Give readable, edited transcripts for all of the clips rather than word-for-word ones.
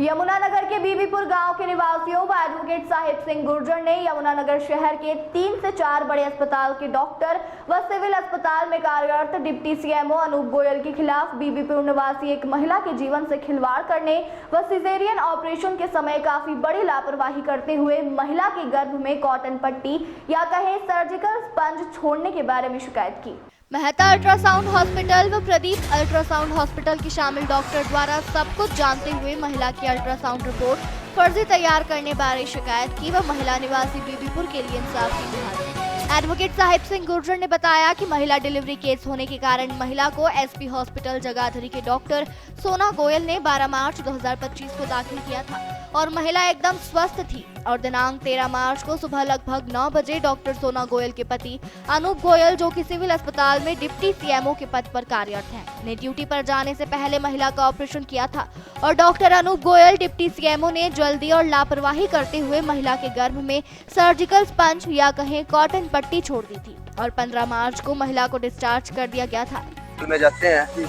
यमुनानगर के बीबीपुर गांव के निवासियों व एडवोकेट साहिब सिंह गुर्जर ने यमुनानगर शहर के 3 से 4 बड़े अस्पताल के डॉक्टर व सिविल अस्पताल में कार्यरत डिप्टी सीएमओ अनूप गोयल के खिलाफ बीबीपुर निवासी एक महिला के जीवन से खिलवाड़ करने व सिजेरियन ऑपरेशन के समय काफी बड़ी लापरवाही करते हुए महिला के गर्भ में कॉटन पट्टी या कहें सर्जिकल स्पंज छोड़ने के बारे में शिकायत की। मेहता अल्ट्रासाउंड हॉस्पिटल व प्रदीप अल्ट्रासाउंड हॉस्पिटल के शामिल डॉक्टर द्वारा सब कुछ जानते हुए महिला की अल्ट्रासाउंड रिपोर्ट फर्जी तैयार करने बारे शिकायत की व महिला निवासी बीबीपुर के लिए इंसाफ की गुहार की। एडवोकेट साहिब सिंह गुर्जर ने बताया कि महिला डिलीवरी केस होने के कारण महिला को एसपी हॉस्पिटल जगाधरी के डॉक्टर सोना गोयल ने 12 मार्च 2025 को दाखिल किया था और महिला एकदम स्वस्थ थी और दिनांक 13 मार्च को सुबह लगभग 9 बजे डॉक्टर सोना गोयल के पति अनूप गोयल, जो कि सिविल अस्पताल में डिप्टी सीएमओ के पद पर कार्यरत हैं, ने ड्यूटी पर जाने से पहले महिला का ऑपरेशन किया था और doctor Anoop Goyal deputy CMO ने जल्दी और लापरवाही करते हुए महिला के गर्भ में सर्जिकल स्पंज या कहें कॉटन पट्टी छोड़ दी थी और 15 मार्च को महिला को डिस्चार्ज कर दिया गया था। में जाते हैं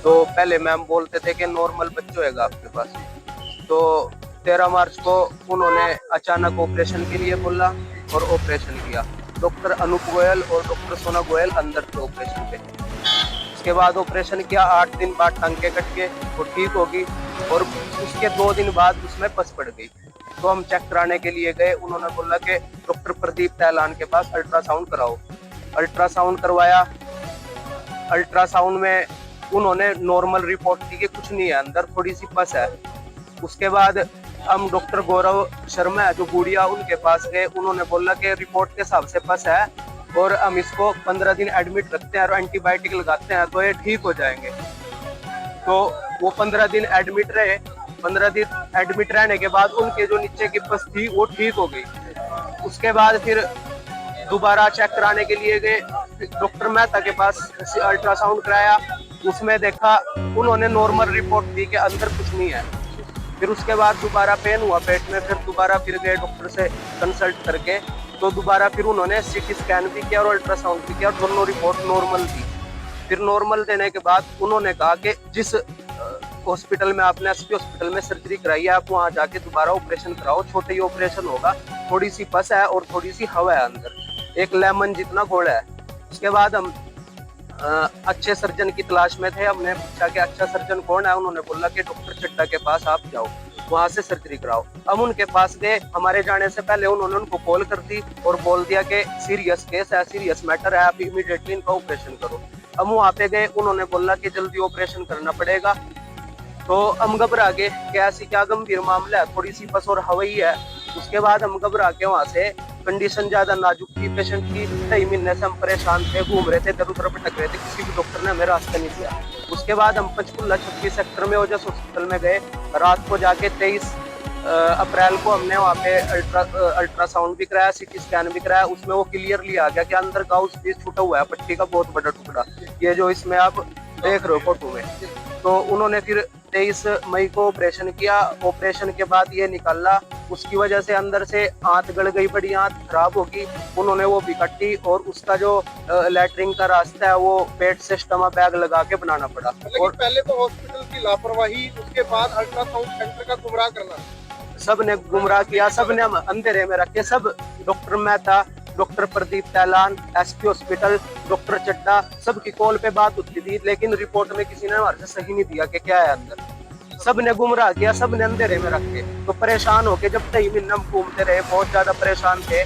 तो पहले मैम बोलते थे कि नॉर्मल बच्चा होगा आपके पास, तो 13 मार्च को उन्होंने अचानक ऑपरेशन के लिए बोला और ऑपरेशन किया। डॉक्टर अनूप गोयल और डॉक्टर सोना गोयल अंदर थे ऑपरेशन पे। उसके बाद ऑपरेशन किया, 8 दिन बाद टांके कट के वो ठीक होगी और उसके 2 दिन बाद उसमें पस पड़ गई। तो हम चेक कराने के लिए गए, उन्होंने बोला कि डॉक्टर प्रदीप तैलान के पास अल्ट्रासाउंड कराओ। अल्ट्रासाउंड करवाया, अल्ट्रासाउंड में उन्होंने नॉर्मल रिपोर्ट दी कि कुछ नहीं है, अंदर थोड़ी सी पस है। उसके बाद हम डॉक्टर गौरव शर्मा है जो गुड़िया, उनके पास गए, उन्होंने बोला कि रिपोर्ट के हिसाब से पस है और हम इसको 15 दिन एडमिट रखते हैं और एंटीबायोटिक लगाते हैं तो ये ठीक हो जाएंगे। तो वो 15 दिन एडमिट रहे। 15 दिन एडमिट रहने के बाद उनके जो नीचे की पस थी वो ठीक हो गई। उसके बाद फिर दोबारा चेक कराने के लिए गए, डॉक्टर मेहता के पास अल्ट्रासाउंड कराया, उसमें देखा, उन्होंने नॉर्मल रिपोर्ट दी कि अंदर कुछ नहीं है। फिर उसके बाद दोबारा पेन हुआ पेट में, फिर दोबारा फिर गए डॉक्टर से कंसल्ट करके, तो दोबारा फिर उन्होंने सीटी स्कैन भी किया और अल्ट्रासाउंड भी किया, दोनों रिपोर्ट नॉर्मल थी। फिर नॉर्मल देने के बाद उन्होंने कहा कि जिस हॉस्पिटल में आपने एसपी हॉस्पिटल में सर्जरी कराई है आप वहाँ जाके दोबारा ऑपरेशन कराओ, छोटे ही ऑपरेशन होगा, थोड़ी सी पस है और थोड़ी सी हवा है अंदर, एक लेमन जितना घोड़ा है। उसके बाद हम अच्छे सर्जन की तलाश में थे। हमने पूछा कि अच्छा सर्जन कौन है, उन्होंने बोला कि डॉक्टर चड्डा के पास आप जाओ, वहां से सर्जरी कराओ। हम उनके पास गए, हमारे जाने से पहले उन्होंने उनको कॉल कर दी और बोल दिया कि सीरियस केस है, सीरियस मैटर है, आप इमीडिएटली इनका ऑपरेशन करो। हम वहाँ पे गए, उन्होंने बोला कि जल्दी ऑपरेशन करना पड़ेगा। तो हम घबरा गए कि ऐसी क्या गंभीर मामला है, थोड़ी सी पस और हवाई है। उसके बाद हम घबरा के वहाँ से, कंडीशन ज्यादा नाजुक थी पेशेंट की, 2 महीने से हम परेशान थे, घूम रहे थे, इधर उधर भटक रहे थे, किसी भी डॉक्टर ने हमें रास्ता नहीं दिया। उसके बाद हम पंचकुला 26 सेक्टर में ओजस हॉस्पिटल में गए, रात को जाके 23 अप्रैल को हमने वहाँ पे अल्ट्रासाउंड भी कराया, सीटी स्कैन भी कराया। उसमें वो क्लियरली आ गया कि अंदर गाउस पीस छूटा हुआ है, पट्टी का बहुत बड़ा टुकड़ा, ये जो इसमें आप देख रहे हो फोटो में। तो उन्होंने फिर 23 मई को ऑपरेशन किया। ऑपरेशन के बाद ये निकाला, उसकी वजह से अंदर से आंत गल गई, बड़ी आंत खराब होगी, उन्होंने वो भी कट्टी और उसका जो लैटरिन का रास्ता है वो पेट से स्टमा बैग लगा के बनाना पड़ा। और पहले तो हॉस्पिटल की लापरवाही, उसके बाद अल्ट्रासाउंड सेंटर का गुमराह करना, सब ने गुमराह किया, सब ने अंधेरे में रखे। सब doctor Mehta, doctor Pradeep Tailan, SP hospital, doctor Chadda, सबकी कॉल पे बात होती थी, लेकिन रिपोर्ट में किसी ने हमारे से सही नहीं दिया कि क्या है अंदर। सब ने गुमराह किया, सब ने अंधेरे में रखे। तो परेशान होके जब 2 महीने हम घूमते रहे, बहुत ज्यादा परेशान थे,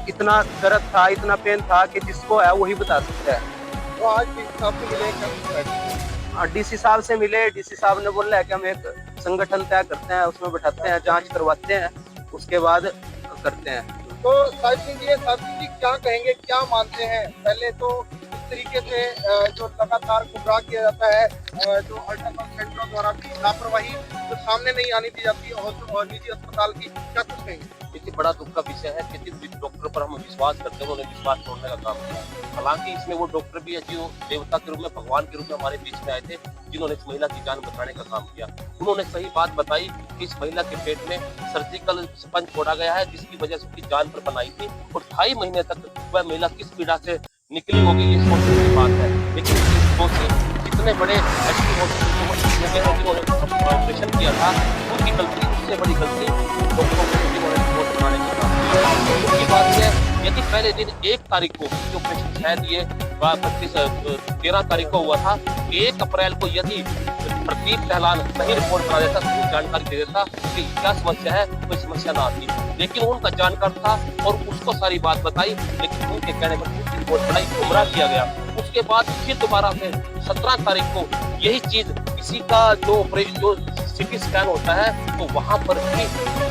इतना दर्द था, इतना पेन था कि जिसको है वही बता सकता है। तो आज भी आपको मिले डीसी साहब से मिले, डीसी साहब ने बोला है कि हम एक संगठन तय करते हैं, उसमें बैठाते हैं, जांच करवाते हैं, उसके बाद करते हैं। तो साहिब सिंह जी क्या कहेंगे, क्या मानते हैं? पहले तो इस तरीके से जो लगातार गुमराह किया जाता है, जो अल्ट्रासाउंड सेंटरों द्वारा भी लापरवाही जो सामने नहीं आने दी जाती और निजी अस्पताल की, क्या कुछ कहेंगे? देखिए, बड़ा दुख का विषय है कि जिस डॉक्टर पर हम विश्वास करते हैं उन्होंने विश्वास तोड़ने का काम किया। हालांकि इसमें वो डॉक्टर भी है जो देवता के रूप में, भगवान के रूप में हमारे बीच में आए थे, जिन्होंने इस महिला की जान बचाने का काम किया। उन्होंने सही बात बताई कि इस महिला के पेट में सर्जिकल स्पंज छोड़ा गया है, जिसकी वजह से उसकी जान पर बनाई थी और 2.5 महीने तक वह महिला किस पीड़ा से निकली होगी ये सोचने की बात है। लेकिन दोषी जितने बड़े एसपी हॉस्पिटल हुए हैं जिन्होंने ऑपरेशन किया था, उनकी गलती, उससे बड़ी गलती डॉक्टरों की जिन्होंने रिपोर्ट बनाने का काम किया। दूसरी बात है, यदि पहले दिन 1 तारीख को जो ऑपरेशन शायद ये 13 तारीख को हुआ था, 1 अप्रैल को यदि प्रदीप टहलान सही रिपोर्ट बना देता, सही जानकारी दे देता कि क्या समस्या है, कोई समस्या ना आती, लेकिन उनका जानकार था और उसको सारी बात बताई, लेकिन उनके कहने पर उसकी रिपोर्ट बनाई, गुमराह किया गया। उसके बाद फिर दोबारा से 17 तारीख को यही चीज, किसी का जो सिटी स्कैन होता है, तो वहां पर भी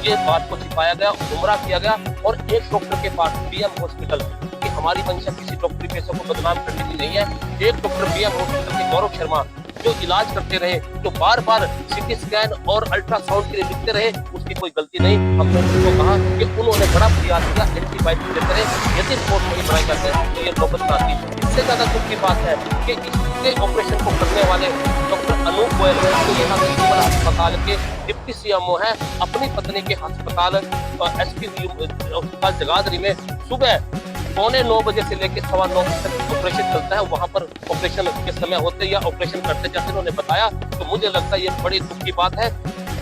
ये बात को छिपाया गया, गुमराह किया गया। और एक डॉक्टर के पास बीएम हॉस्पिटल की हमारी मंशा किसी डॉक्टरी पेशे को बदनाम करने की नहीं है। एक डॉक्टर बीएम हॉस्पिटल के गौरव शर्मा जो इलाज करते रहे, जो बार बार सिटी स्कैन और अल्ट्रासाउंड के लिए लिखते रहे, उसकी कोई गलती नहीं। हमने उनको कहा कि उन्होंने बड़ा प्रयास किया, एंटीबायोटिक देते रहे, यदि रिपोर्ट नहीं बनाई जाते तो ये नौबत ना आती। इससे ज्यादा दुख की बात है कि इसके ऑपरेशन को करने वाले डॉक्टर अनूप गोयल जो यहाँ के सिविल अस्पताल के डिप्टी सीएमओ है, अपनी पत्नी के अस्पताल एसपी अस्पताल जगाधरी में सुबह 8:45 बजे से लेकर 9:15 बजे तक ऑपरेशन चलता है। वहां पर ऑपरेशन के समय होते या ऑपरेशन करते जैसे उन्होंने बताया, तो मुझे लगता है ये बड़ी दुख की बात है,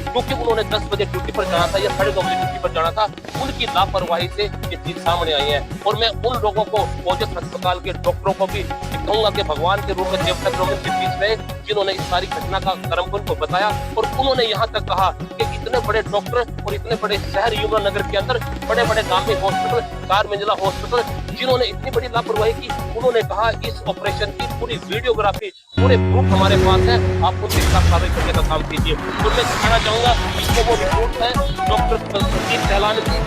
क्योंकि उन्होंने 10 बजे ड्यूटी पर जाना था या 9:30 बजे ड्यूटी पर जाना था। उनकी लापरवाही से ये चीज सामने आई है। और मैं उन लोगों को, ओजस अस्पताल के डॉक्टरों को भी कहूंगा कि भगवान के रूप में, देवता के रूप में बीच में, जिन्होंने इस सारी घटना का क्रमबद्ध को बताया। और उन्होंने यहाँ तक कहा कि इतने बड़े डॉक्टर और इतने बड़े शहर यमुनानगर के अंदर बड़े बड़े नामी हॉस्पिटल, 4 मंजिला हॉस्पिटल, जिन्होंने इतनी बड़ी लापरवाही की, उन्होंने कहा इस ऑपरेशन की पूरी वीडियोग्राफी, पूरे प्रूफ हमारे पास है, आप उनके खिलाफ कार्रवाई करने का काम कीजिए। तो मैं कहना चाहूंगा इसमें वो रिपोर्ट है डॉक्टर प्रदीप टहलान की,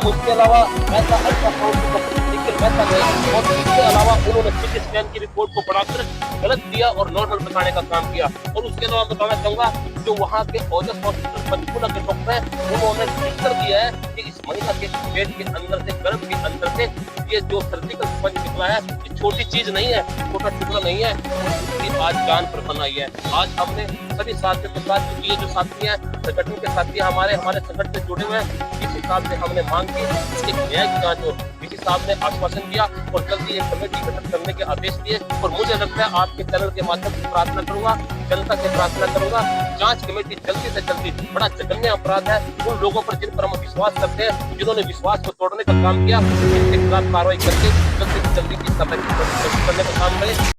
उसके अलावा ऐसा अल्ट्रासाउंड वैसा नहीं, और इसके अलावा उन्होंने सिटी स्कैन की रिपोर्ट को बढ़ाकर गलत दिया और नॉर्मल बताने का काम किया। और उसके अलावा बताना चाहूंगा जो वहाँ के ओजस हॉस्पिटल पंचकूला के डॉक्टर हैं, उन्होंने लिखकर दिया है कि इस महिला के पेट के अंदर से, गर्भ के अंदर से ये जो सर्जिकल स्पंज निकला है, ये छोटी चीज नहीं है, छोटा टुकड़ा नहीं है, उसकी आज जान पर बनाई है। आज हमने सभी साथियों के साथ, क्योंकि ये जो साथी हैं, संगठन के साथी हमारे संगठन से जुड़े हुए हैं, इस हिसाब से हमने मांग की इसके न्याय की जांच हो। इसी साहब ने आश्वासन दिया और जल्दी एक कमेटी गठन करने के आदेश दिए। और मुझे लगता है आपके चैनल के माध्यम से प्रार्थना करूंगा, जनता से प्रार्थना करूंगा, जांच कमेटी जल्दी से जल्दी, बड़ा जघन्य अपराध है उन लोगों पर जिन पर हम विश्वास करते हैं, जिन्होंने विश्वास को तोड़ने का काम किया, इनके खिलाफ कार्रवाई करके जल्दी से जल्दी की कार्रवाई करने का काम करें।